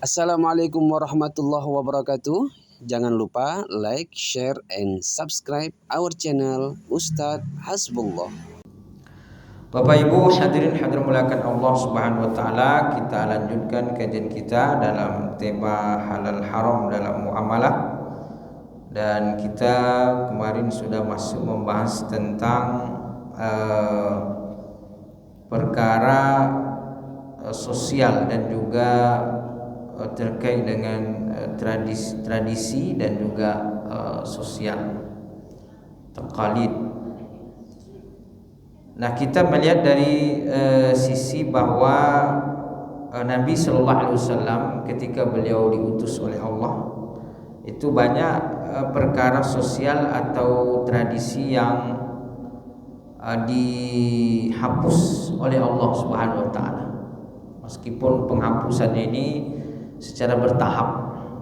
Assalamualaikum warahmatullahi wabarakatuh. Jangan lupa like, share, and subscribe our channel Ustadz Hasbullah. Bapak Ibu hadirin hadirin muliakan Allah Subhanahu wa taala, kita lanjutkan kajian kita dalam tema halal haram dalam muamalah. Dan kita kemarin sudah masuk membahas tentang perkara sosial dan juga terkait dengan tradisi dan juga sosial taqalid. Nah, kita melihat dari sisi bahwa Nabi Sallallahu Alaihi Wasallam ketika beliau diutus oleh Allah itu banyak perkara sosial atau tradisi yang dihapus oleh Allah Subhanahu Wa Taala. Meskipun penghapusannya ini secara bertahap,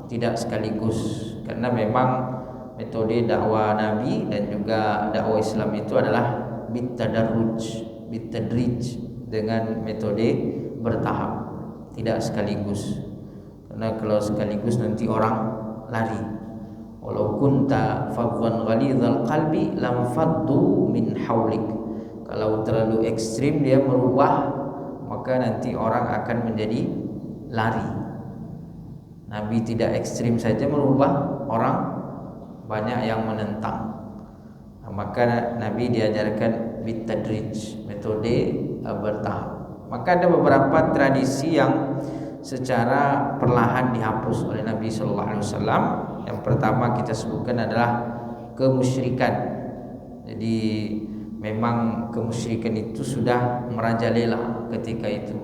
tidak sekaligus, karena memang metode dakwah Nabi dan juga dakwah Islam itu adalah bitadrij, dengan metode bertahap, tidak sekaligus. Karena kalau sekaligus nanti orang lari. Walau kunta fadwan ghalidhal qalbi lam faddu min haulik. Kalau terlalu ekstrim dia merubah, maka nanti orang akan menjadi lari. Nabi tidak ekstrim saja merubah, orang banyak yang menentang. Maka Nabi diajarkan bitadrij, metode bertahap. Maka ada beberapa tradisi yang secara perlahan dihapus oleh Nabi Sallallahu Alaihi Wasallam. Yang pertama kita sebutkan adalah kemusyrikan. Jadi memang kemusyrikan itu sudah merajalela ketika itu,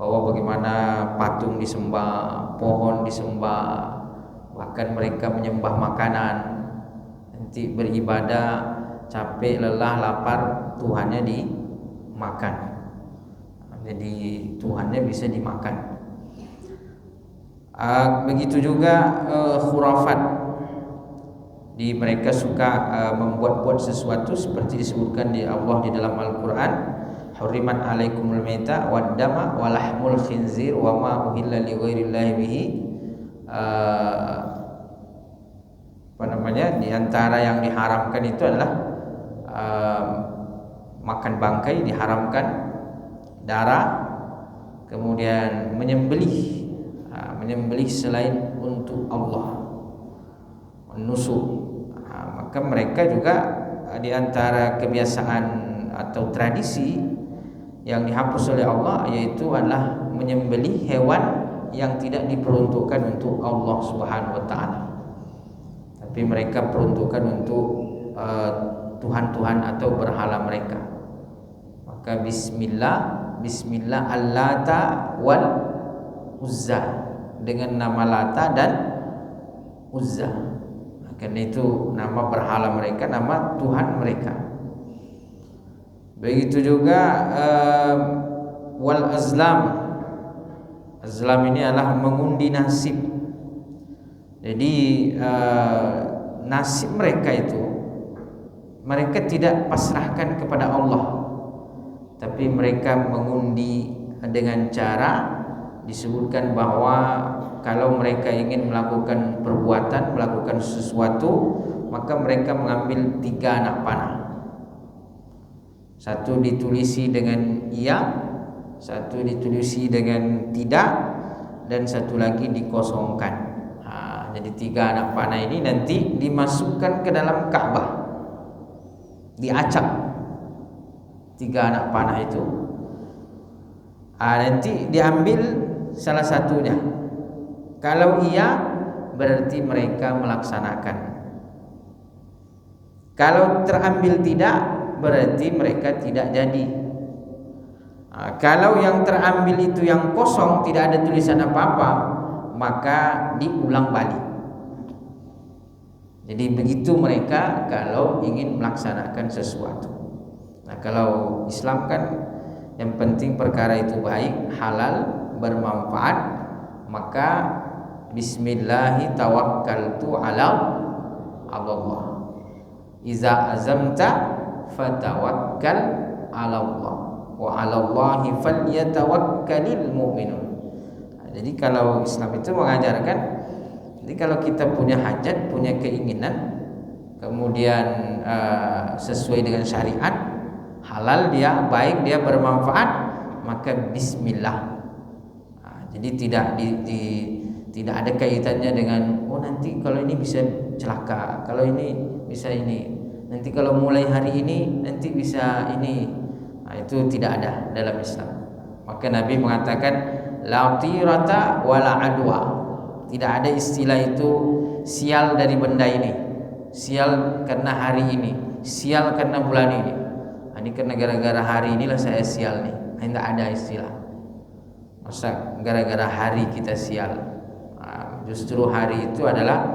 bahwa bagaimana patung disembah, pohon disembah, bahkan mereka menyembah makanan. Nanti beribadah capek, lelah, lapar, Tuhannya dimakan. Jadi Tuhannya bisa dimakan. Begitu juga khurafat. Mereka suka membuat-buat sesuatu seperti disebutkan di Allah di dalam Al-Quran, hurrimat alaikumul maita wad dama wa lahmul khinzir wa ma uhilla li ghairillahi bihi. Di antara yang diharamkan itu adalah makan bangkai diharamkan, darah, kemudian menyembelih selain untuk Allah, menusuk. Maka mereka juga di antara kebiasaan atau tradisi yang dihapus oleh Allah yaitu adalah menyembelih hewan yang tidak diperuntukkan untuk Allah Subhanahu wa taala, tapi mereka peruntukkan untuk tuhan-tuhan atau berhala mereka. Maka bismillah Allata wal Uzza, dengan nama Lata dan Uzza. Karena itu nama berhala mereka, nama Tuhan mereka. Begitu juga wal azlam. Azlam ini adalah mengundi nasib. Jadi nasib mereka itu mereka tidak pasrahkan kepada Allah, tapi mereka mengundi dengan cara disebutkan bahwa kalau mereka ingin melakukan perbuatan, melakukan sesuatu, maka mereka mengambil 3 anak panah. Satu ditulisi dengan iya, satu ditulisi dengan tidak, dan satu lagi dikosongkan. Jadi 3 anak panah ini nanti dimasukkan ke dalam Ka'bah, diacak 3 anak panah itu. Nanti diambil salah satunya. Kalau iya, berarti mereka melaksanakan. Kalau terambil tidak, berarti mereka tidak jadi. Kalau yang terambil itu yang kosong, tidak ada tulisan apa-apa, maka diulang balik. Jadi begitu mereka kalau ingin melaksanakan sesuatu. Nah, kalau Islam kan yang penting perkara itu baik, halal, bermanfaat, maka bismillahi tawakkaltu ala Allah. Iza azamta fatawakkal ala Allah wa 'ala Allahi falyatawakkalul mu'minun. Jadi kalau Islam itu mengajarkan, jadi kalau kita punya hajat, punya keinginan, kemudian sesuai dengan syariat, halal dia, baik dia, bermanfaat, maka bismillah. Jadi tidak ada kaitannya dengan nanti kalau ini bisa celaka, kalau ini bisa ini, nanti kalau mulai hari ini nanti bisa ini. Itu tidak ada dalam Islam. Maka Nabi mengatakan la tirata wala adwa. Tidak ada istilah itu sial dari benda ini, sial karena hari ini, sial karena bulan ini. Ini karena gara-gara hari inilah saya sial nih. Tidak ada istilah. Masa gara-gara hari kita sial? Justru hari itu adalah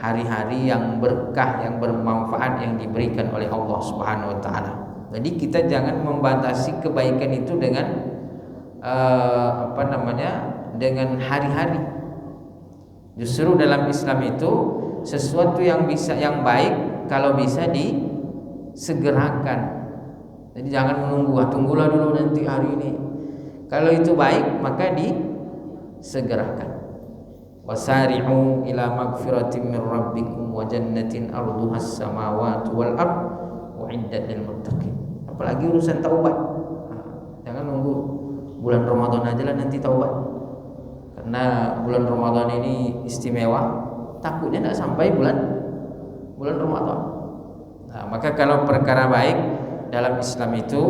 hari-hari yang berkah, yang bermanfaat, yang diberikan oleh Allah Subhanahu wa taala. Jadi kita jangan membatasi kebaikan itu dengan dengan hari-hari. Justru dalam Islam itu sesuatu yang baik kalau bisa disegerakan. Jadi jangan menunggu, tunggulah dulu nanti hari ini. Kalau itu baik maka disegerakan. Wasari'u ila magfiratin min rabbikum wa jannatin arduha as-samawati wal ard uiddat lil muttaqin. Apalagi urusan taubat. Jangan nunggu bulan Ramadan aja lah nanti taubat. Karena bulan Ramadan ini istimewa, takutnya tidak sampai bulan Ramadan. Maka kalau perkara baik dalam Islam itu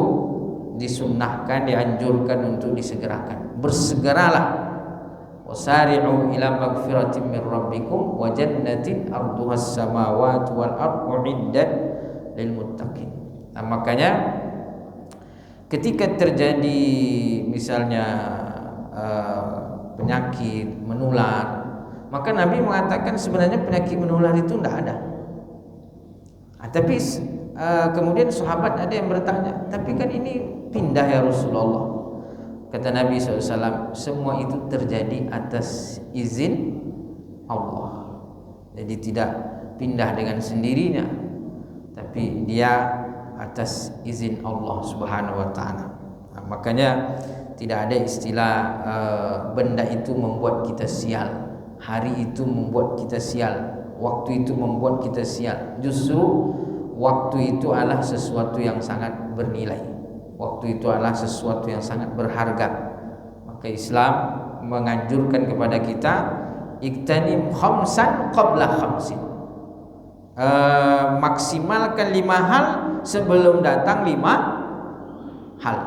disunnahkan, dianjurkan untuk disegerakan. Bersegeralah. Wasari'u ila magfiratin min rabbikum wa jannatin arduha as-samawati wal ard uiddat lil muttaqin. Makanya ketika terjadi misalnya penyakit menular, maka Nabi mengatakan sebenarnya penyakit menular itu tidak ada. Tapi kemudian sahabat ada yang bertanya, tapi kan ini pindah ya Rasulullah. Kata Nabi SAW, semua itu terjadi atas izin Allah. Jadi tidak pindah dengan sendirinya, tapi dia atas izin Allah Subhanahu wa taala. Makanya tidak ada istilah benda itu membuat kita sial, hari itu membuat kita sial, waktu itu membuat kita sial. Justru waktu itu adalah sesuatu yang sangat bernilai. Waktu itu adalah sesuatu yang sangat berharga. Maka Islam menganjurkan kepada kita iktanim khamsan qabla khamsin. Maksimalkan 5 hal sebelum datang 5 hal.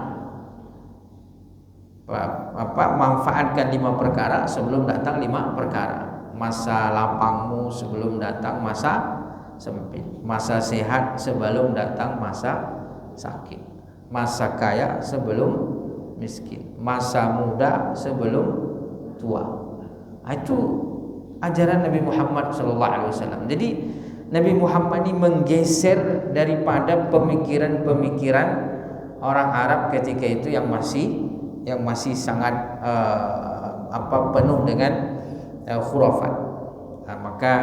Manfaatkan 5 perkara sebelum datang 5 perkara. Masa lapangmu sebelum datang masa sempit. Masa sehat sebelum datang masa sakit. Masa kaya sebelum miskin, masa muda sebelum tua. Itu ajaran Nabi Muhammad SAW. Jadi Nabi Muhammad ini menggeser daripada pemikiran-pemikiran orang Arab ketika itu yang masih sangat penuh dengan khurafat. Maka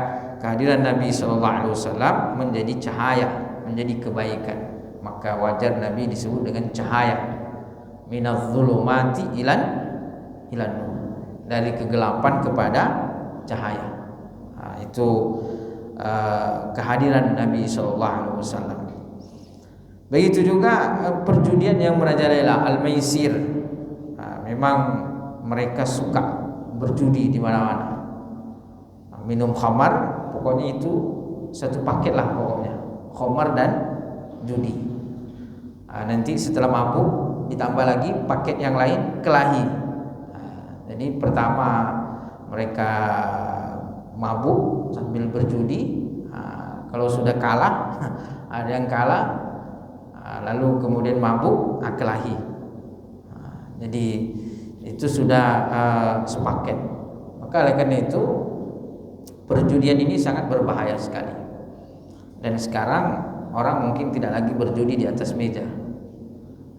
kehadiran Nabi SAW menjadi cahaya, menjadi kebaikan. Maka wajar Nabi disebut dengan cahaya, minadz zulumati ilan nur, dari kegelapan kepada cahaya. Itu kehadiran Nabi SAW. Begitu juga perjudian yang merajalela, al-maisir. Memang mereka suka berjudi di mana-mana. Minum khamar, pokoknya itu satu paket lah pokoknya, khamar dan judi. Nanti setelah mabuk ditambah lagi paket yang lain, kelahi. Jadi pertama mereka mabuk sambil berjudi. Kalau sudah kalah, ada yang kalah, lalu kemudian mabuk, kelahi. Jadi itu sudah sepaket. Maka oleh karena itu perjudian ini sangat berbahaya sekali. Dan sekarang orang mungkin tidak lagi berjudi di atas meja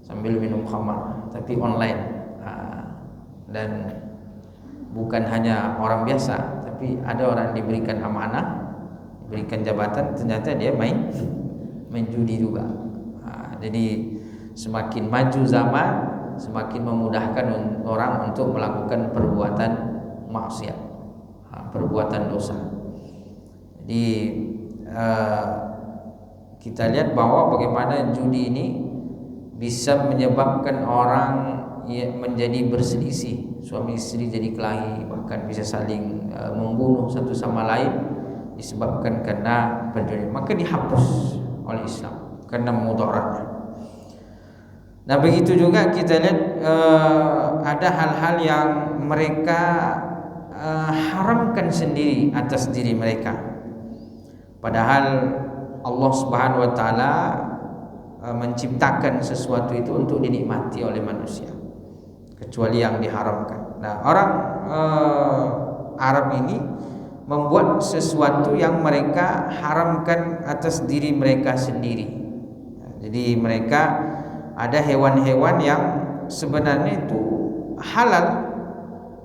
sambil minum khamar, tapi online. Dan bukan hanya orang biasa, tapi ada orang diberikan amanah, diberikan jabatan, ternyata dia main judi juga. Jadi semakin maju zaman, semakin memudahkan orang untuk melakukan perbuatan maksiat, perbuatan dosa. Jadi kita lihat bahwa bagaimana judi ini bisa menyebabkan orang menjadi berselisih, suami istri jadi kelahi, bahkan bisa saling membunuh satu sama lain disebabkan karena perjudian. Maka dihapus oleh Islam karena mudaratnya. Nah, begitu juga kita lihat ada hal-hal yang mereka haramkan sendiri atas diri mereka, padahal Allah Subhanahu wa taala menciptakan sesuatu itu untuk dinikmati oleh manusia, kecuali yang diharamkan. Nah, orang Arab ini membuat sesuatu yang mereka haramkan atas diri mereka sendiri. Jadi mereka ada hewan-hewan yang sebenarnya itu halal,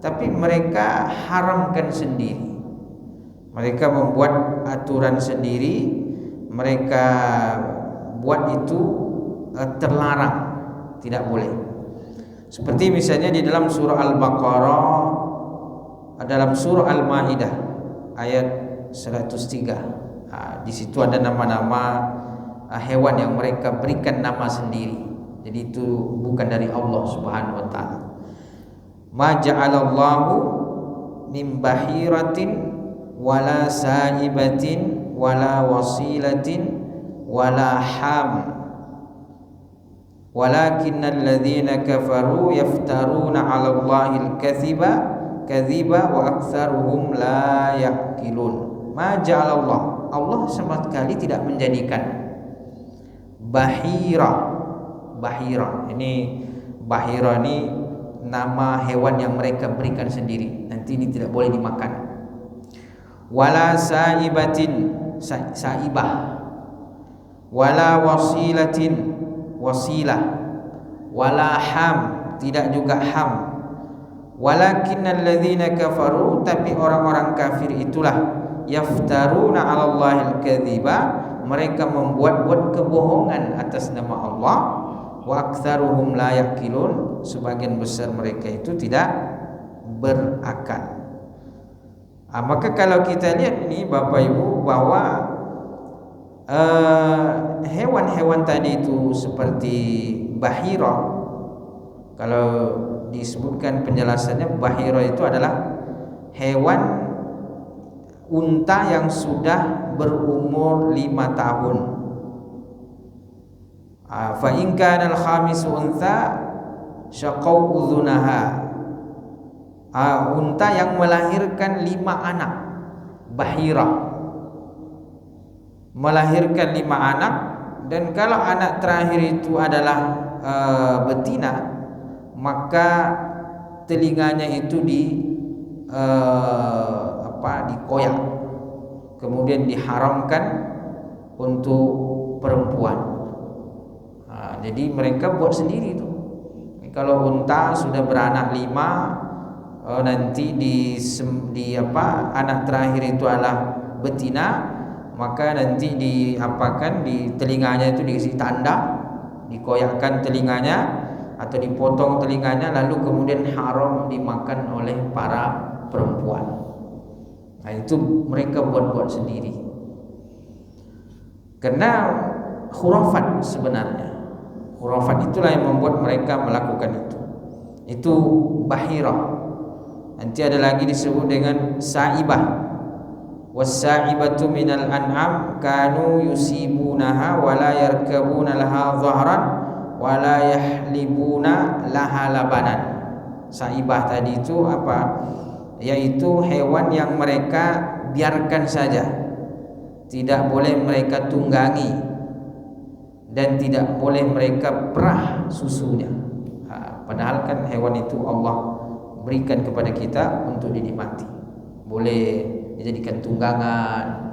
tapi mereka haramkan sendiri. Mereka membuat aturan sendiri, mereka buat itu terlarang, tidak boleh. Seperti misalnya di dalam surah Al-Baqarah, dalam surah Al-Maidah ayat 103. Di situ ada nama-nama hewan yang mereka berikan nama sendiri. Jadi itu bukan dari Allah Subhanahu wa taala. Ma ja'alallahu min bahiratin wala sa'ibatin wala wasilatin wala ham walakinnal ladzina kafaru yaftaruna 'ala Allahil kadhiba wa aktsaruhum la yaqilun. Ma ja'alallah, Allah sama sekali tidak menjadikan bahira ini nama hewan yang mereka berikan sendiri, nanti ini tidak boleh dimakan. Wala sa'ibatin, sa'ibah, wala wasilah, wala ham, tidak juga ham. Walakinnal ladzina kafaru, tapi orang-orang kafir itulah yaftaruna 'alallahi al-kadhiba, mereka membuat-buat kebohongan atas nama Allah. Wa aktsaruhum la yaqilun, sebagian besar mereka itu tidak berakal. Maka kalau kita lihat ini Bapak Ibu bahwa hewan-hewan tadi itu seperti bahira, kalau disebutkan penjelasannya, bahira itu adalah hewan unta yang sudah berumur 5 tahun. Fa in kana al-khamisu untha syaqau udhunaha. Unta yang melahirkan 5 anak, bahira melahirkan 5 anak, dan kalau anak terakhir itu adalah betina, maka telinganya itu dikoyak, kemudian diharamkan untuk perempuan. Jadi mereka buat sendiri itu. Kalau unta sudah beranak 5, nanti anak terakhir itu adalah betina, maka nanti di telinganya itu dikasih tanda, dikoyakkan telinganya atau dipotong telinganya, lalu kemudian haram dimakan oleh para perempuan. Nah, itu mereka buat-buat sendiri. Karena khurafat sebenarnya. Khurafat itulah yang membuat mereka melakukan itu. Itu bahira. Nanti ada lagi disebut dengan sa'ibah. Was-sa'ibatu minal an'am kanu yusibunaha wa la yarkabuna laha dhahran wa la yahlibuna laha labanan. Sa'ibah tadi itu apa? Yaitu hewan yang mereka biarkan saja, tidak boleh mereka tunggangi dan tidak boleh mereka perah susunya. Padahal kan hewan itu Allah berikan kepada kita untuk dinikmati, boleh dijadikan tunggangan,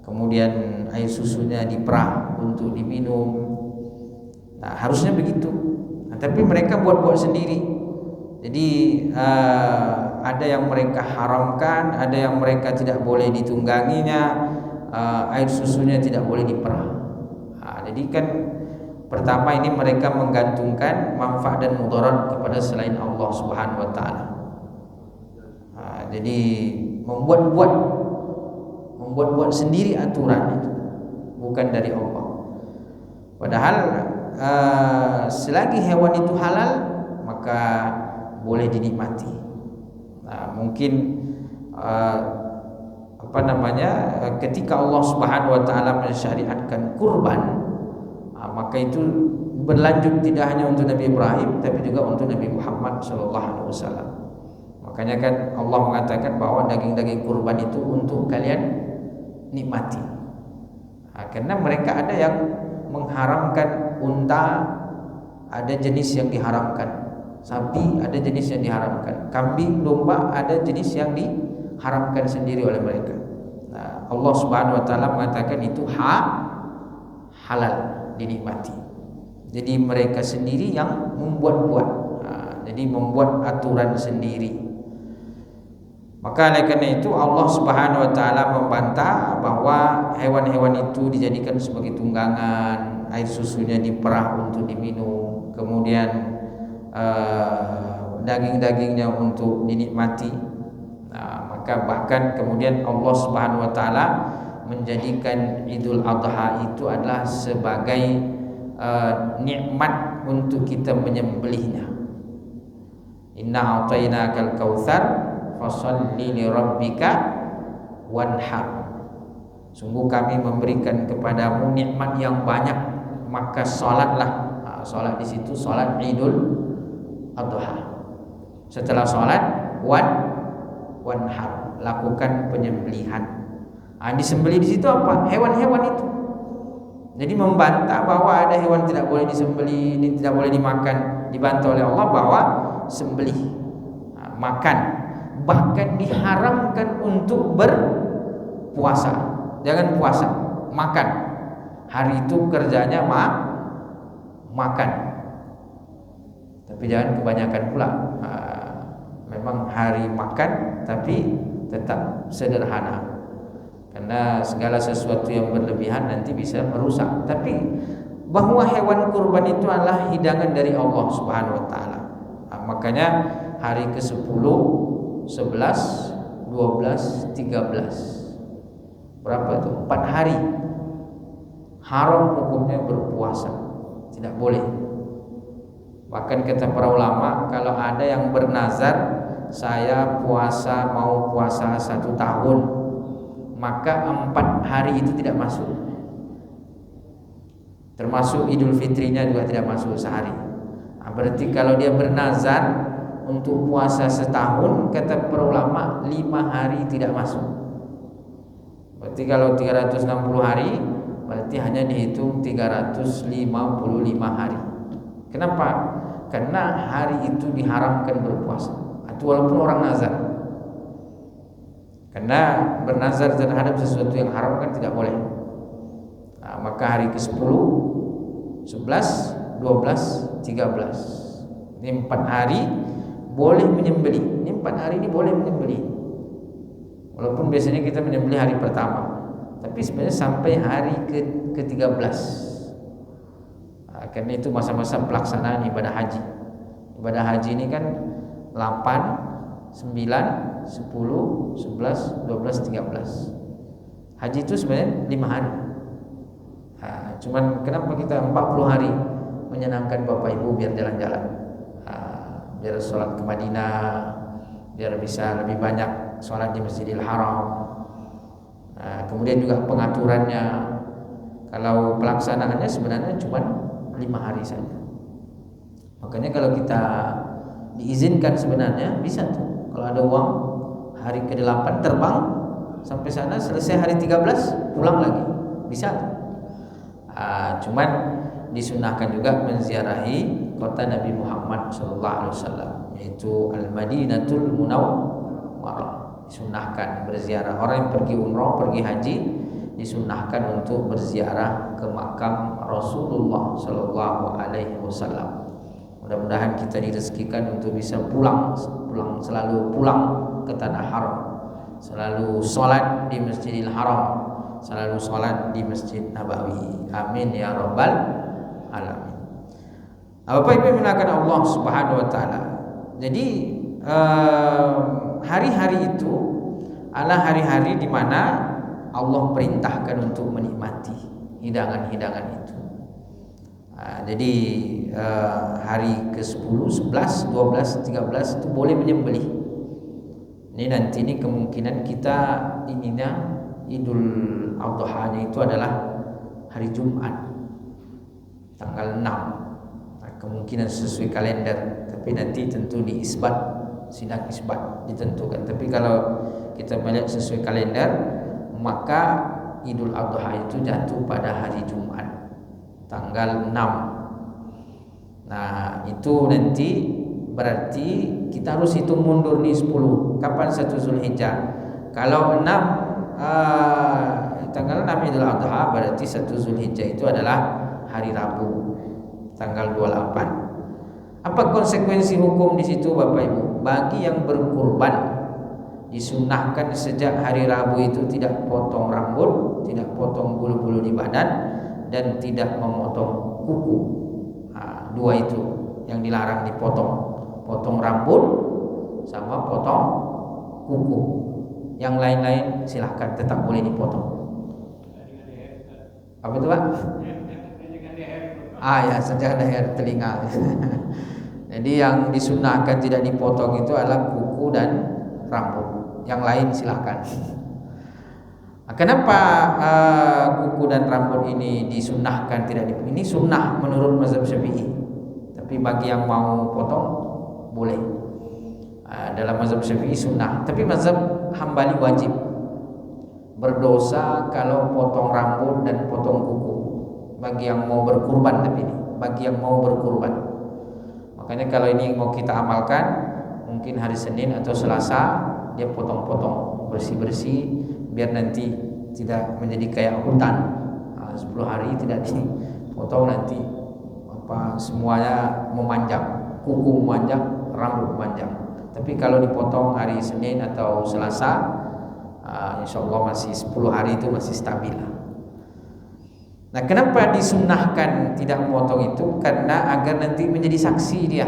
kemudian air susunya diperah untuk diminum. Nah, harusnya begitu. Tapi mereka buat-buat sendiri. Jadi ada yang mereka haramkan, ada yang mereka tidak boleh ditungganginya, air susunya tidak boleh diperah. Jadi kan Pertama, ini mereka menggantungkan manfaat dan mudarat kepada selain Allah Subhanahu wa taala. Jadi membuat sendiri aturan itu, bukan dari Allah. Padahal selagi hewan itu halal, maka boleh dinikmati. Mungkin ketika Allah Subhanahu wa taala mensyariatkan kurban, maka itu berlanjut tidak hanya untuk Nabi Ibrahim tapi juga untuk Nabi Muhammad sallallahu alaihi wasallam. Makanya kan Allah mengatakan bahwa daging-daging kurban itu untuk kalian nikmati. Karena mereka ada yang mengharamkan unta, ada jenis yang diharamkan. Sapi ada jenis yang diharamkan. Kambing, domba ada jenis yang diharamkan sendiri oleh mereka. Allah Subhanahu wa taala mengatakan itu halal dinikmati. Jadi mereka sendiri yang membuat-buat. Jadi membuat aturan sendiri. Maka oleh karena itu Allah Subhanahu wa taala membantah bahwa hewan-hewan itu dijadikan sebagai tunggangan, air susunya diperah untuk diminum, kemudian daging-dagingnya untuk dinikmati. Maka bahkan kemudian Allah Subhanahu wa taala menjadikan Idul Adha itu adalah sebagai nikmat untuk kita menyembelihnya. Inna a'tainakal kautsar fasholli li rabbika wanhar. Sungguh kami memberikan kepadamu nikmat yang banyak, maka salatlah. Salat di situ salat Idul Adha. Setelah salat wanhar, lakukan penyembelihan. Disembelih di situ apa? Hewan-hewan itu. Jadi membantah bahwa ada hewan tidak boleh disembelih, ini tidak boleh dimakan, dibantah oleh Allah bahwa sembelih, makan, bahkan diharamkan untuk berpuasa. Jangan puasa, makan. Hari itu kerjanya makan. Tapi jangan kebanyakan pula. Memang hari makan, tapi tetap sederhana. Karena segala sesuatu yang berlebihan nanti bisa merusak. Tapi bahwa hewan kurban itu adalah hidangan dari Allah Subhanahu wa taala. Makanya hari ke-10, 11, 12, 13. Berapa itu? 4 hari. Haram hukumnya berpuasa. Tidak boleh. Bahkan kata para ulama, kalau ada yang bernazar, saya mau puasa 1 tahun, maka 4 hari itu tidak masuk. Termasuk Idul Fitrinya juga tidak masuk sehari. Berarti kalau dia bernazar untuk puasa setahun, kata para ulama 5 hari tidak masuk. Berarti kalau 360 hari, berarti hanya dihitung 355 hari. Kenapa? Karena hari itu diharamkan berpuasa. Itu walaupun orang nazar. Karena bernazar terhadap sesuatu yang haram kan tidak boleh. Maka hari ke-10, 11, 12, 13. Ini 4 hari boleh menyembelih. Ini 4 hari ini boleh menyembelih. Walaupun biasanya kita menyembelih hari pertama, tapi sebenarnya sampai hari ke-13. Karena itu masa-masa pelaksanaan ibadah haji. Ibadah haji ini kan 8, 9, 10, 11, 12, 13. Haji itu sebenarnya 5 hari. Cuman kenapa kita 40 hari menyenangkan Bapak Ibu biar jalan-jalan, biar sholat ke Madinah, biar bisa lebih banyak sholat di Masjidil Haram. Kemudian juga pengaturannya, kalau pelaksanaannya sebenarnya cuma 5 hari saja. Makanya kalau kita diizinkan sebenarnya bisa tuh, kalau ada uang hari ke-8 terbang sampai sana, selesai hari 13 pulang lagi, bisa tuh. Cuman disunahkan juga menziarahi kota Nabi Muhammad SAW, yaitu Al-Madinatul Munawwarah. Disunahkan berziarah. Orang yang pergi umrah, pergi haji, disunahkan untuk berziarah ke makam Rasulullah SAW. Mudah-mudahan kita direzekikan untuk bisa selalu pulang ke tanah haram, selalu sholat di Masjidil Haram, selalu sholat di Masjid Nabawi. Amin ya rabbal alamin. Bapak Ibu menggunakan Allah Subhanahu wa taala. Jadi hari-hari itu adalah hari-hari di mana Allah perintahkan untuk menikmati hidangan-hidangan itu. Jadi hari ke-10, 11, 12, 13 itu boleh menyembelih. Ini nanti ini kemungkinan kita ininya Idul Adha-nya itu adalah hari Jumat tanggal 6. Kemungkinan sesuai kalender, tapi nanti tentu diisbat, sidang isbat ditentukan. Tapi kalau kita melihat sesuai kalender, maka Idul Adha itu jatuh pada hari Jumat tanggal 6. Nah, itu nanti berarti kita harus hitung mundur nih 10. Kapan 1 Zulhijjah? Kalau 6 tanggal 6 Idul Adha, berarti 1 Zulhijjah itu adalah hari Rabu tanggal 28. Apa konsekuensi hukum di situ Bapak Ibu? Bagi yang berkurban disunahkan sejak hari Rabu itu tidak potong rambut, tidak potong bulu-bulu di badan, dan tidak memotong kuku. Dua itu yang dilarang dipotong. Potong rambut sama potong kuku. Yang lain-lain silahkan tetap boleh dipotong. Apa itu Pak? Ya, sejak leher telinga. Jadi yang disunahkan tidak dipotong itu adalah kuku dan rambut. Yang lain silahkan. Kenapa kuku dan rambut ini disunahkan tidak dipotong? Ini sunnah menurut mazhab Syafi'i. Tapi bagi yang mau potong boleh. Dalam mazhab Syafi'i sunnah. Tapi mazhab Hambali wajib. Berdosa kalau potong rambut dan potong kuku. Bagi yang mau berkurban, tapi ini bagi yang mau berkurban. Makanya kalau ini mau kita amalkan, mungkin hari Senin atau Selasa dia potong-potong bersih-bersih, biar nanti tidak menjadi kayak hutan. 10 hari tidak dipotong, nanti semuanya memanjang, kuku memanjang, rambut memanjang. Tapi kalau dipotong hari Senin atau Selasa, insya Allah masih 10 hari itu masih stabil. Nah, kenapa disunahkan tidak memotong itu? Karena agar nanti menjadi saksi dia.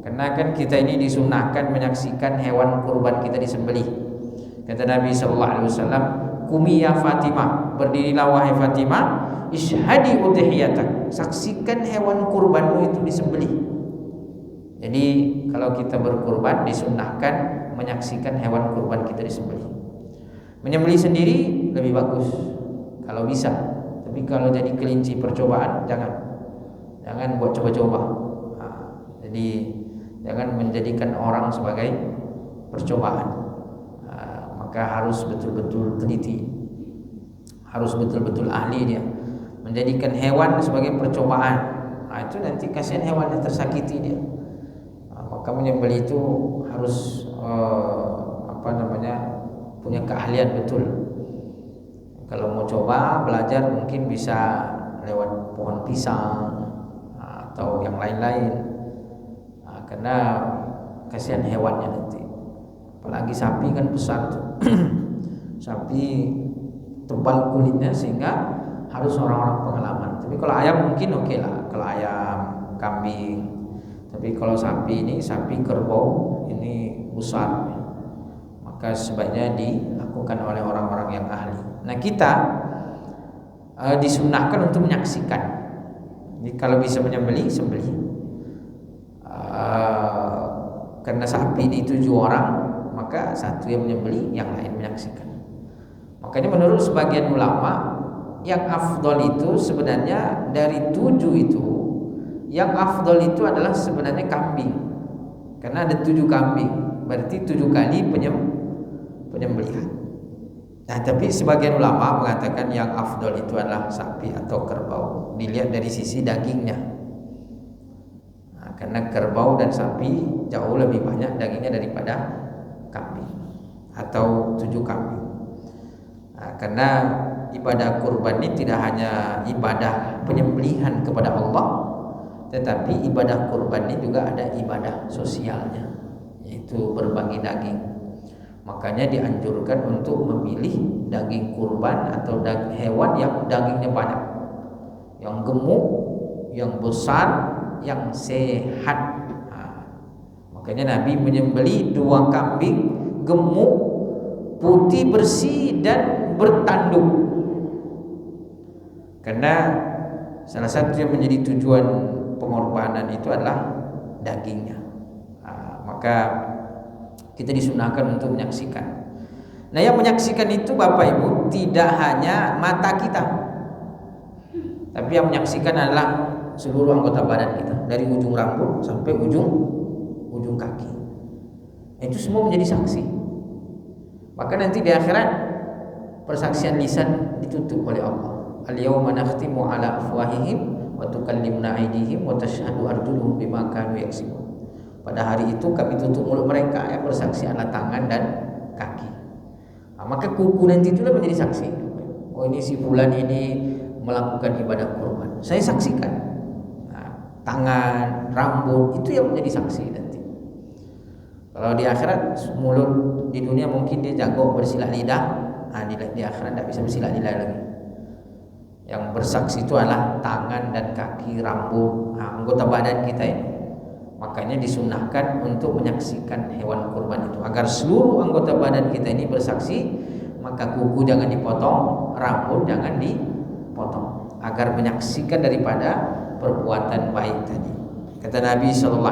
Karena kan kita ini disunahkan menyaksikan hewan kurban kita disembelih. Kata Nabi SAW, "Qumi ya Fatimah, berdirilah wahai Fatimah, ishhadi udhiyatak, saksikan hewan kurbanmu itu disembelih." Jadi kalau kita berkurban disunahkan menyaksikan hewan kurban kita disembelih. Menyembelih sendiri lebih bagus kalau bisa. Tapi kalau jadi kelinci percobaan, jangan buat coba-coba. Jadi jangan menjadikan orang sebagai percobaan. Maka harus betul-betul teliti, harus betul-betul ahli dia. Menjadikan hewan sebagai percobaan, itu nanti kasihan hewan yang tersakiti dia. Maka menyembelih itu harus punya keahlian betul. Kalau mau coba belajar mungkin bisa lewat pohon pisang atau yang lain-lain, karena kasihan hewannya nanti. Apalagi sapi kan besar tuh. Sapi tebal kulitnya sehingga harus orang-orang pengalaman. Tapi kalau ayam mungkin oke lah. Kalau ayam, kambing. Tapi kalau sapi ini, sapi kerbau ini besar, maka sebaiknya dilakukan oleh orang-orang yang ahli. Nah, kita disunahkan untuk menyaksikan. Jadi kalau bisa menyembelih, sembelih. Karena sapi ini 7 orang, maka satu yang menyembelih, yang lain menyaksikan. Makanya menurut sebagian ulama, yang afdol itu sebenarnya dari 7 itu, yang afdol itu adalah sebenarnya kambing. Karena ada 7 kambing, berarti 7 kali penyembelihan. Nah, tapi sebagian ulama mengatakan yang afdol itu adalah sapi atau kerbau, dilihat dari sisi dagingnya. Nah, karena kerbau dan sapi jauh lebih banyak dagingnya daripada kambing atau 7 kambing. Nah, karena ibadah kurban ini tidak hanya ibadah penyembelihan kepada Allah, tetapi ibadah kurban ini juga ada ibadah sosialnya, yaitu berbagi daging. Makanya dianjurkan untuk memilih daging kurban atau hewan yang dagingnya banyak, yang gemuk, yang besar, yang sehat. Makanya Nabi menyembelih 2 kambing gemuk, putih bersih dan bertanduk. Karena salah satu yang menjadi tujuan pengorbanan itu adalah dagingnya. Maka kita disunahkan untuk menyaksikan. Nah, yang menyaksikan itu Bapak Ibu tidak hanya mata kita, tapi yang menyaksikan adalah seluruh anggota badan kita, dari ujung rambut sampai ujung kaki. Itu semua menjadi saksi. Maka nanti di akhirat persaksian lisan ditutup oleh Allah. Al-yawma nakhtimu ala afwahihim wa tukallimuna aydihim wa tashhadu arjuluhum bima kanu yaksibun. Pada hari itu kami tutup mulut mereka, yang bersaksi adalah tangan dan kaki. Maka kuku nanti itulah menjadi saksi. Oh, ini si fulan ini melakukan ibadah kurban, saya saksikan. Tangan, rambut itu yang menjadi saksi nanti. Kalau di akhirat mulut di dunia mungkin dia jago bersilah lidah, di akhirat tidak bisa bersilah lidah lagi. Yang bersaksi itu adalah tangan dan kaki, rambut, anggota badan kita ini. Makanya disunahkan untuk menyaksikan hewan kurban itu, agar seluruh anggota badan kita ini bersaksi. Maka kuku jangan dipotong, rambut jangan dipotong, agar menyaksikan daripada perbuatan baik tadi. Kata Nabi SAW,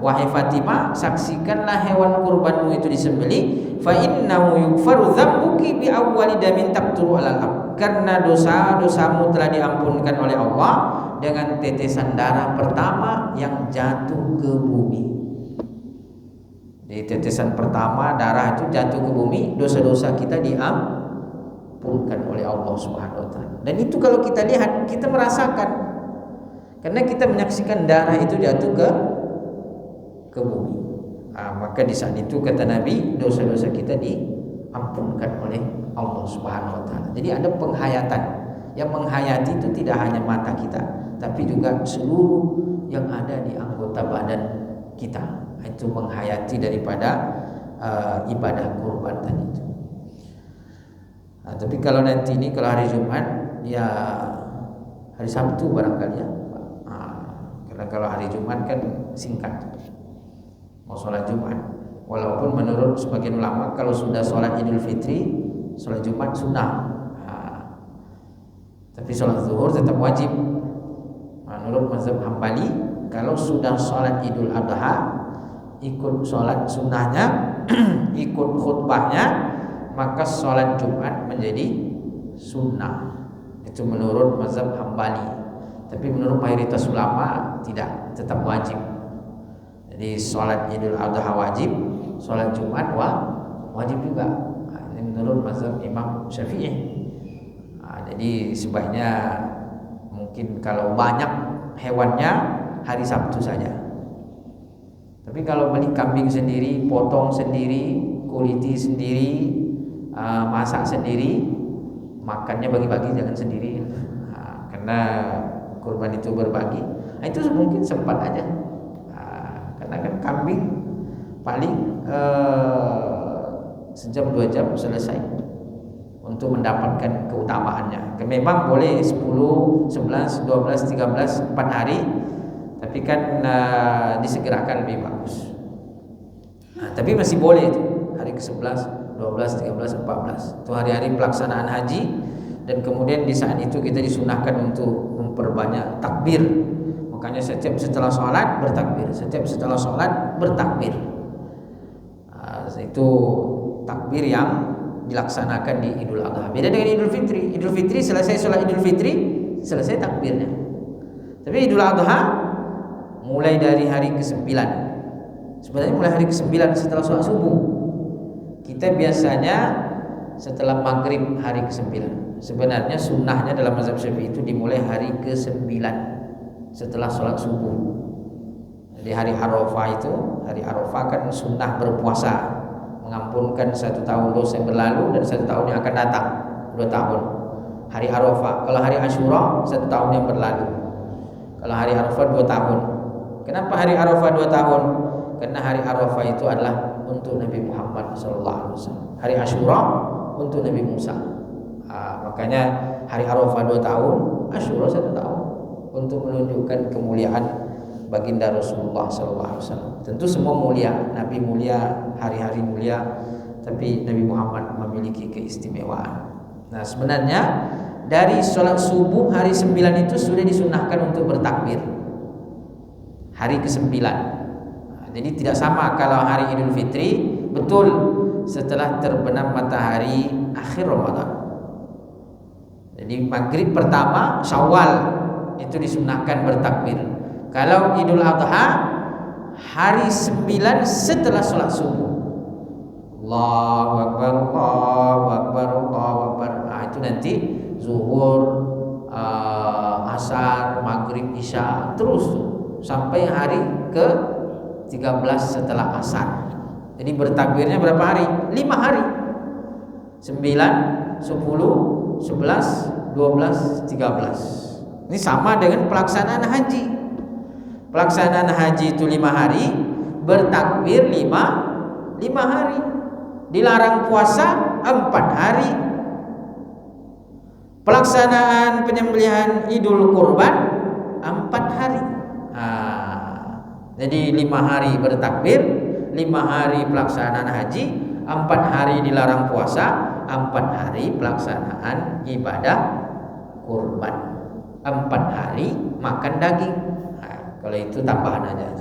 wahai Fatimah, saksikanlah hewan kurbanmu itu disembelih, fa innahu yughfaru dzambuki bi awwali damin taqturu alal ard. Karena dosa-dosamu telah diampunkan oleh Allah dengan tetesan darah pertama yang jatuh ke bumi. Jadi tetesan pertama darah itu jatuh ke bumi, dosa-dosa kita diampunkan oleh Allah Subhanahu wa taala. Dan itu kalau kita lihat, kita merasakan, karena kita menyaksikan darah itu jatuh ke bumi. Maka di saat itu kata Nabi, dosa-dosa kita diampunkan oleh Allah Subhanahu wa taala. Jadi ada penghayatan. Yang menghayati itu tidak hanya mata kita, tapi juga seluruh yang ada di anggota badan kita. Itu menghayati daripada ibadah kurban tadi itu. Tapi kalau nanti ini, kalau hari Jumat, ya hari Sabtu barangkali ya. Karena kalau hari Jumat kan singkat, mau sholat Jumat. Walaupun menurut sebagian ulama, kalau sudah sholat Idul Fitri, sholat Jumat sunnah. Tapi sholat zuhur tetap wajib. Menurut mazhab Hambali, kalau sudah sholat Idul Adha, ikut sholat sunnahnya, ikut khutbahnya, maka sholat Jumat menjadi sunnah. Itu menurut mazhab Hambali. Tapi menurut mayoritas ulama tidak, tetap wajib. Jadi sholat Idul Adha wajib, sholat Jumat wajib juga. Ini menurut mazhab Imam Syafi'i. Jadi sebaiknya mungkin kalau banyak hewannya hari Sabtu saja. Tapi kalau beli kambing sendiri, potong sendiri, kuliti sendiri, masak sendiri, makannya bagi-bagi, jangan sendiri. Karena kurban itu berbagi. Itu mungkin sempat aja. Karena kan kambing paling sejam 2 jam selesai untuk mendapatkan keutamaannya. Memang boleh 10, 11, 12, 13, 4 hari, tapi kan disegerakan lebih bagus. Tapi masih boleh itu hari ke-11, 12, 13, 14. Itu hari-hari pelaksanaan haji. Dan kemudian di saat itu kita disunahkan untuk memperbanyak takbir. Makanya setiap setelah sholat bertakbir, setiap setelah sholat bertakbir. Itu takbir yang dilaksanakan di Idul Adha. Beda dengan Idul Fitri. Idul Fitri selesai sholat Idul Fitri, selesai takbirnya. Tapi Idul Adha mulai dari hari ke-9. Sebenarnya mulai hari ke-9 setelah sholat subuh. Kita biasanya setelah maghrib hari ke-9. Sebenarnya sunnahnya dalam mazhab Syafi'i itu dimulai hari ke-9 setelah sholat subuh. Jadi hari Arafah itu, hari Arafah kan sunnah berpuasa, mengampunkan 1 tahun dosa yang berlalu dan 1 tahun yang akan datang, 2 tahun. Hari Arafah. Kalau hari Asyura 1 tahun yang berlalu. Kalau hari Arafah 2 tahun. Kenapa hari Arafah 2 tahun? Karena hari Arafah itu adalah untuk Nabi Muhammad SAW. Hari Asyura untuk Nabi Musa. Makanya hari Arafah 2 tahun, Asyura 1 tahun. untuk menunjukkan kemuliaan baginda Rasulullah SAW. Tentu semua mulia, Nabi mulia, hari-hari mulia, tapi Nabi Muhammad memiliki keistimewaan. Nah, sebenarnya dari sholat subuh hari 9 itu sudah disunahkan untuk bertakbir. Hari ke-9. Nah, jadi tidak sama kalau hari Idul Fitri, betul setelah terbenam matahari akhir Ramadan. Jadi maghrib pertama Syawal itu disunahkan bertakbir. Kalau Idul Adha hari 9 setelah sholat subuh. Allahu Akbar, Allahu Akbar, Allahu Akbar. Nah, itu nanti zuhur, asar, maghrib, isya, terus sampai hari ke-13 setelah asar. Jadi bertakbirnya berapa hari? 5 hari. 9, 10, 11, 12, 13. Ini sama dengan pelaksanaan haji. Pelaksanaan haji itu 5 hari, bertakbir 5 hari. Dilarang puasa 4 hari. Pelaksanaan penyembelihan Idul Kurban 4 hari. Jadi 5 hari bertakbir, 5 hari pelaksanaan haji, 4 hari dilarang puasa, 4 hari pelaksanaan ibadah kurban, 4 hari makan daging. Kalau itu tambahan aja.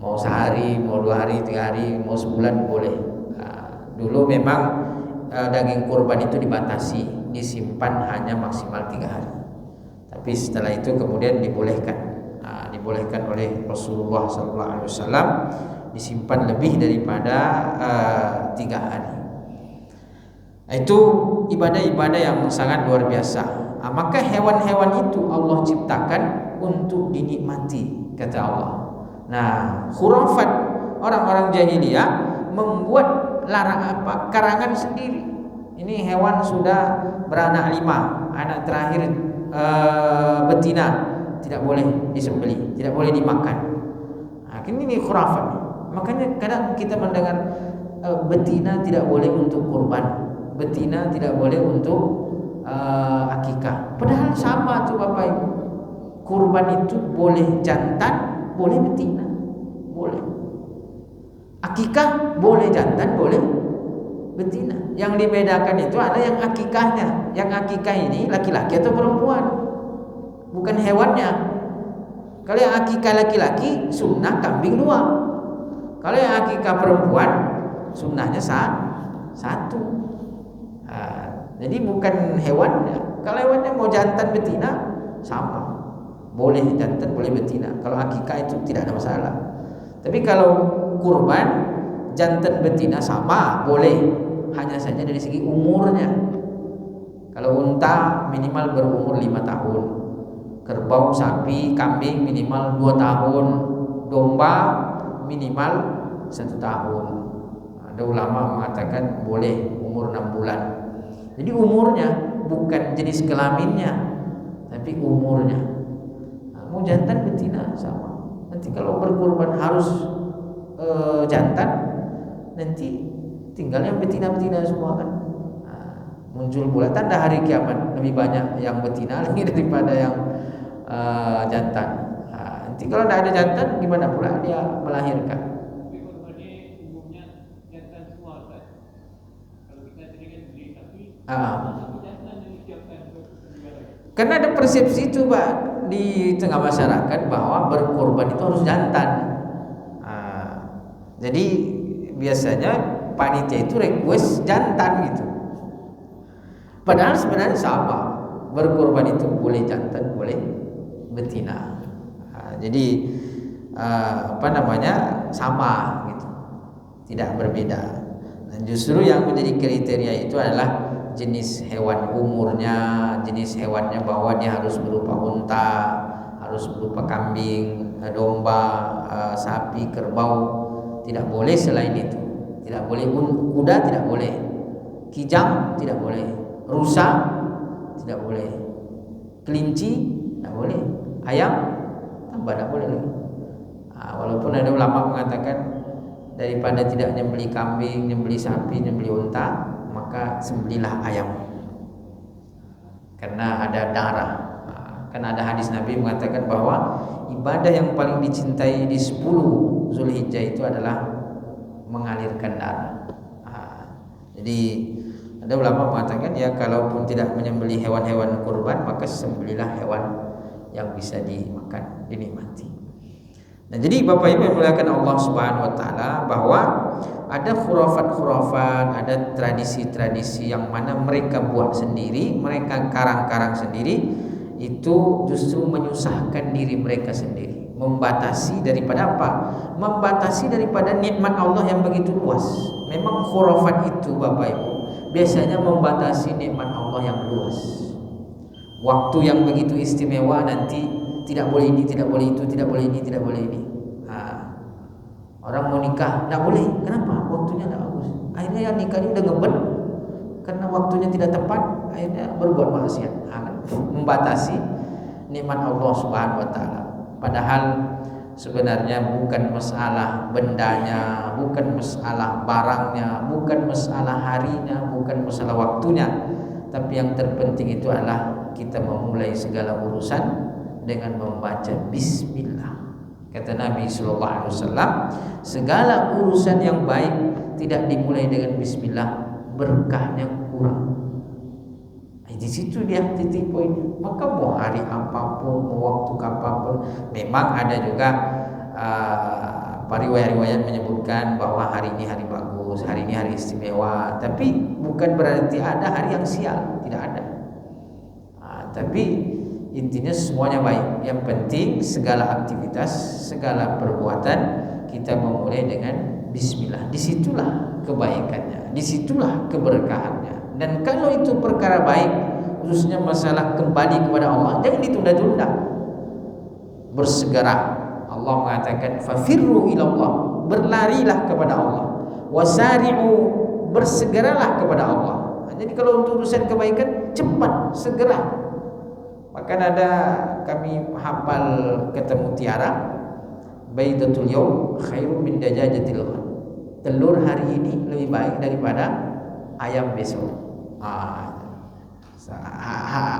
Mau sehari, mau 2 hari, 3 hari, mau sebulan boleh. Dulu memang daging kurban itu dibatasi, disimpan hanya maksimal 3 hari. Tapi setelah itu kemudian dibolehkan oleh Rasulullah SAW disimpan lebih daripada 3 hari. Itu ibadah-ibadah yang sangat luar biasa. Maka hewan-hewan itu Allah ciptakan untuk dinikmati, kata Allah. Nah, khurafat orang-orang jahiliyah membuat karangan sendiri. Ini hewan sudah beranak 5, anak terakhir betina tidak boleh disembelih, tidak boleh dimakan. Ini khurafat. Makanya kadang kita mendengar betina tidak boleh untuk kurban, betina tidak boleh untuk akikah. Padahal sama tuh Bapak Ibu. Kurban itu boleh jantan, boleh betina, boleh. Akikah boleh jantan, boleh betina. Yang dibedakan itu ada yang akikahnya. Yang akikah ini laki-laki atau perempuan, bukan hewannya. Kalau yang akikah laki-laki, sunnah kambing 2. Kalau yang akikah perempuan, sunnahnya 1. Jadi bukan hewannya. Kalau hewannya mau jantan betina, sama. Boleh jantan, boleh betina. Kalau akikah itu tidak ada masalah. Tapi kalau kurban, jantan betina sama, boleh. Hanya saja dari segi umurnya. Kalau unta minimal berumur 5 tahun. Kerbau, sapi, kambing minimal 2 tahun. Domba minimal 1 tahun. Ada ulama mengatakan boleh umur 6 bulan. Jadi umurnya, bukan jenis kelaminnya, tapi umurnya. Mau jantan betina sama. Nanti kalau berkurban harus jantan, nanti tinggalnya betina-betina semua kan. Muncul pula tanda hari kiamat, lebih banyak yang betina lagi daripada yang jantan. Nanti kalau tidak ada jantan, gimana pula dia melahirkan? Karena ada persepsi itu Pak di tengah masyarakat bahwa berkorban itu harus jantan. Jadi biasanya panitia itu request jantan gitu. Padahal sebenarnya sama, berkorban itu boleh jantan, boleh betina. Jadi sama gitu, tidak berbeda. Dan justru yang menjadi kriteria itu adalah jenis hewan, umurnya, jenis hewannya, bahwa dia harus berupa unta, harus berupa kambing, domba, sapi, kerbau. Tidak boleh selain itu. Tidak boleh kuda, tidak boleh. Kijang tidak boleh. Rusa tidak boleh. Kelinci tidak boleh. Ayam tambah tidak boleh lagi. Walaupun ada ulama mengatakan daripada tidak nyembeli kambing, nyembeli sapi, nyembeli unta, maka sembelilah ayam. Karena ada darah. Karena ada hadis Nabi mengatakan bahwa ibadah yang paling dicintai di 10 Zulhijjah itu adalah mengalirkan darah. Jadi ada ulama mengatakan ya kalaupun tidak menyembelih hewan-hewan kurban, maka sembelihlah hewan yang bisa dimakan, dinikmati. Nah, jadi Bapak Ibu yang dimuliakan Allah Subhanahu wa taala, bahwa ada khurafat-khurafat, ada tradisi-tradisi yang mana mereka buat sendiri, mereka karang-karang sendiri, itu justru menyusahkan diri mereka sendiri, membatasi daripada apa? Membatasi daripada nikmat Allah yang begitu luas. Memang khurafat itu Bapak Ibu biasanya membatasi nikmat Allah yang luas. Waktu yang begitu istimewa nanti tidak boleh ini, tidak boleh itu, tidak boleh ini, tidak boleh ini. Orang mau nikah tidak boleh. Kenapa? Waktunya tidak bagus. Akhirnya yang nikahnya udah ngebet karena waktunya tidak tepat, akhirnya berbuat maksiat. Membatasi nikmat Allah Subhanahu wa taala. Padahal sebenarnya bukan masalah bendanya, bukan masalah barangnya, bukan masalah harinya, bukan masalah waktunya. Tapi yang terpenting itu adalah kita memulai segala urusan dengan membaca bismillah. Kata Nabi sallallahu alaihi wasallam, segala urusan yang baik tidak dimulai dengan bismillah, berkahnya kurang. Di situ dia titik poin. Maka mau hari apapun, mau waktu apapun, memang ada juga riwayat-riwayat menyebutkan bahwa hari ini hari bagus, hari ini hari istimewa. Tapi bukan berarti ada hari yang sial, tidak ada. Tapi intinya semuanya baik. Yang penting segala aktivitas, segala perbuatan kita memulai dengan bismillah. Disitulah kebaikannya, disitulah keberkahannya. Dan kalau itu perkara baik, khususnya masalah kembali kepada Allah, jangan ditunda-tunda. Bersegera. Allah mengatakan fafirru ilallah, berlarilah kepada Allah. Wasari'u, bersegeralah kepada Allah. Jadi kalau untuk urusan kebaikan cepat, segera. Bahkan ada kami hafal kata mutiara, baidatul yaum khairum min dajajatil ghad. Telur hari ini lebih baik daripada ayam besok.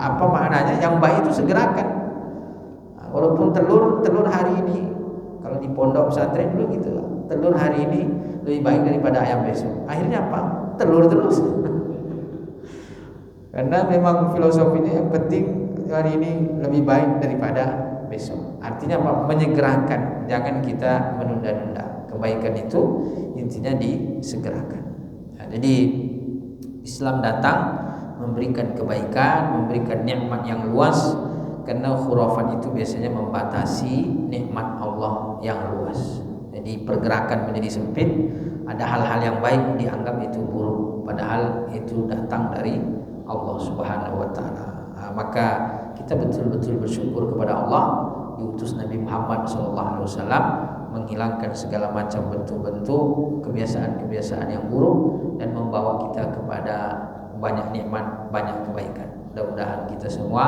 Apa maknanya? Yang baik itu segerakan. Walaupun telur hari ini, kalau di pondok pesantren dulu gitu, telur hari ini lebih baik daripada ayam besok. Akhirnya apa? Telur terus. Karena memang filosofinya yang penting hari ini lebih baik daripada besok. Artinya apa? Menyegerakan. Jangan kita menunda-nunda. Kebaikan itu intinya disegerakan. Nah, jadi Islam datang memberikan kebaikan, memberikan nikmat yang luas. Karena khurafat itu biasanya membatasi nikmat Allah yang luas. Jadi pergerakan menjadi sempit. Ada hal-hal yang baik dianggap itu buruk, padahal itu datang dari Allah Subhanahu wa taala. Maka kita betul-betul bersyukur kepada Allah diutus Nabi Muhammad SAW menghilangkan segala macam bentuk-bentuk kebiasaan-kebiasaan yang buruk dan membawa kita kepada banyak nikmat, banyak kebaikan. Mudah-mudahan kita semua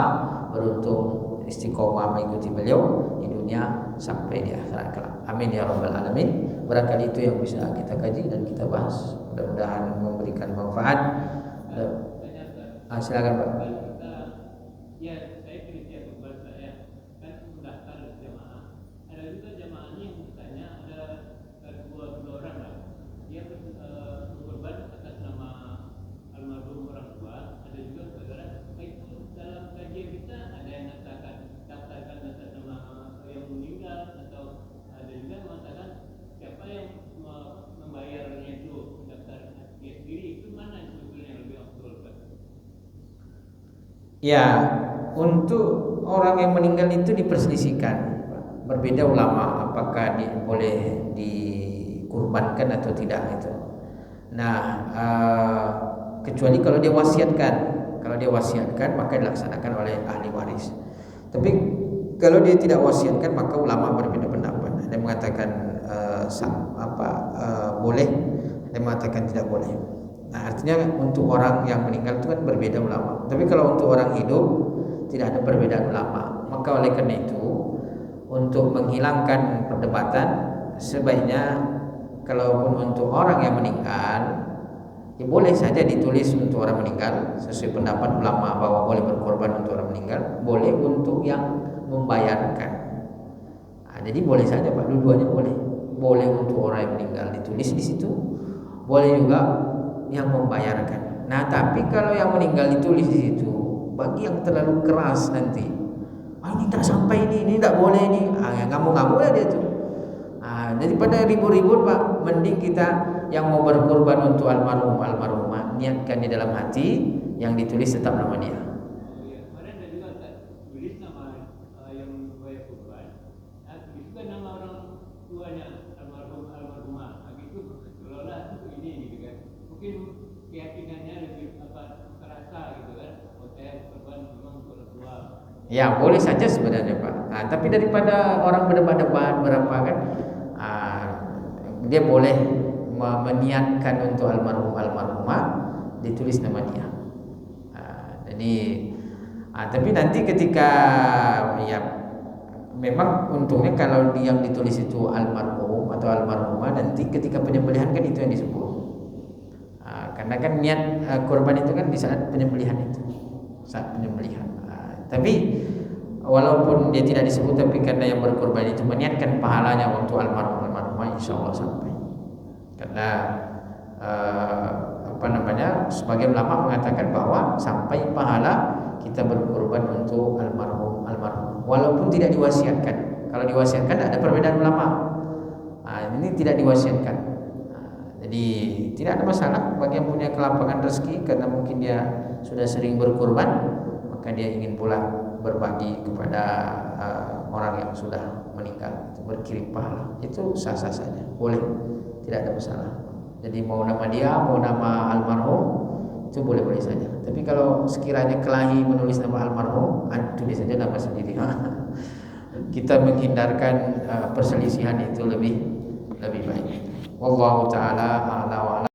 beruntung istiqomah mengikuti beliau di dunia sampai di akhirat kelak. Amin ya rabbal alamin. Barangkali itu yang bisa kita kaji dan kita bahas. Mudah-mudahan memberikan manfaat. Silakan Pak. Ya, saya kritik buat saya kan mendaftar jamaah. Ada juga jamaahnya yang misalnya ada dua orang lah. Dia berkorban atas nama almarhum orang tua. Ada juga saudara. Itu dalam kajian kita ada yang mengatakan daftarkan atas nama yang meninggal, atau ada juga mengatakan siapa yang membayarnya itu daftar dia sendiri. Itu mana sebetulnya yang lebih afdol? Ya, untuk orang yang meninggal itu diperselisihkan. Berbeda ulama apakah boleh dikurbankan atau tidak itu. Nah, kecuali kalau dia wasiatkan. Kalau dia wasiatkan maka dilaksanakan oleh ahli waris. Tapi kalau dia tidak wasiatkan maka ulama berbeda pendapat. Ada yang mengatakan boleh, ada yang mengatakan tidak boleh. Nah, artinya untuk orang yang meninggal itu kan berbeda ulama. Tapi kalau untuk orang hidup tidak ada perbedaan ulama. Maka oleh karena itu untuk menghilangkan perdebatan sebaiknya kalaupun untuk orang yang meninggal Ya boleh saja ditulis untuk orang meninggal, sesuai pendapat ulama bahwa boleh berkorban untuk orang meninggal, boleh untuk yang membayarkan. Jadi boleh saja Pak, dua-duanya boleh. Boleh untuk orang yang meninggal ditulis di situ, boleh juga yang membayarkan. Nah, tapi kalau yang meninggal ditulis di situ, bagi yang terlalu keras nanti, ini tak sampai ini tak boleh ini, yang ngamuk-ngamuk ya dia tuh. Daripada ribut-ribut Pak, mending kita yang mau berkorban untuk almarhum almarhumah niatkan di dalam hati, yang ditulis tetap nama dia. Kemarin ada juga tak tulis nama yang bayar korban, tulis juga nama orang tuanya almarhum almarhumah. Gitu kelola itu ini gitu kan. Mungkin keyakinannya lebih terasa gitu kan. Hotel korban memang orang tua. Ya boleh saja sebenarnya Pak. Tapi daripada orang berdebat-debat berapa kan, dia boleh meniatkan untuk almarhum almarhumah ditulis nama dia. Tapi nanti ketika ya memang untungnya kalau yang ditulis itu almarhum atau almarhumah, nanti ketika penyembelihan kan itu yang disebut. Karena kan niat korban itu kan di saat penyembelihan itu, saat penyembelihan. Tapi walaupun dia tidak disebut, tapi karena yang berkorban itu meniatkan pahalanya untuk almarhum almarhumah, insya Allah sampai. Karena sebagian ulama mengatakan bahwa sampai pahala kita berkorban untuk almarhum almarhum, walaupun tidak diwasiatkan. Kalau diwasiatkan ada perbedaan ulama. Ini tidak diwasiatkan. Jadi tidak ada masalah bagi yang punya kelapangan rezeki, karena mungkin dia sudah sering berkorban, maka dia ingin pula berbagi kepada orang yang sudah meninggal, berkirim pahala, itu sah-sah saja, boleh, tidak ada masalah. Jadi mau nama dia, mau nama almarhum, itu boleh-boleh saja. Tapi kalau sekiranya kelahi menulis nama almarhum, tulis saja nama sendiri. Kita menghindarkan perselisihan itu lebih baik. Wallahu taala a'la wa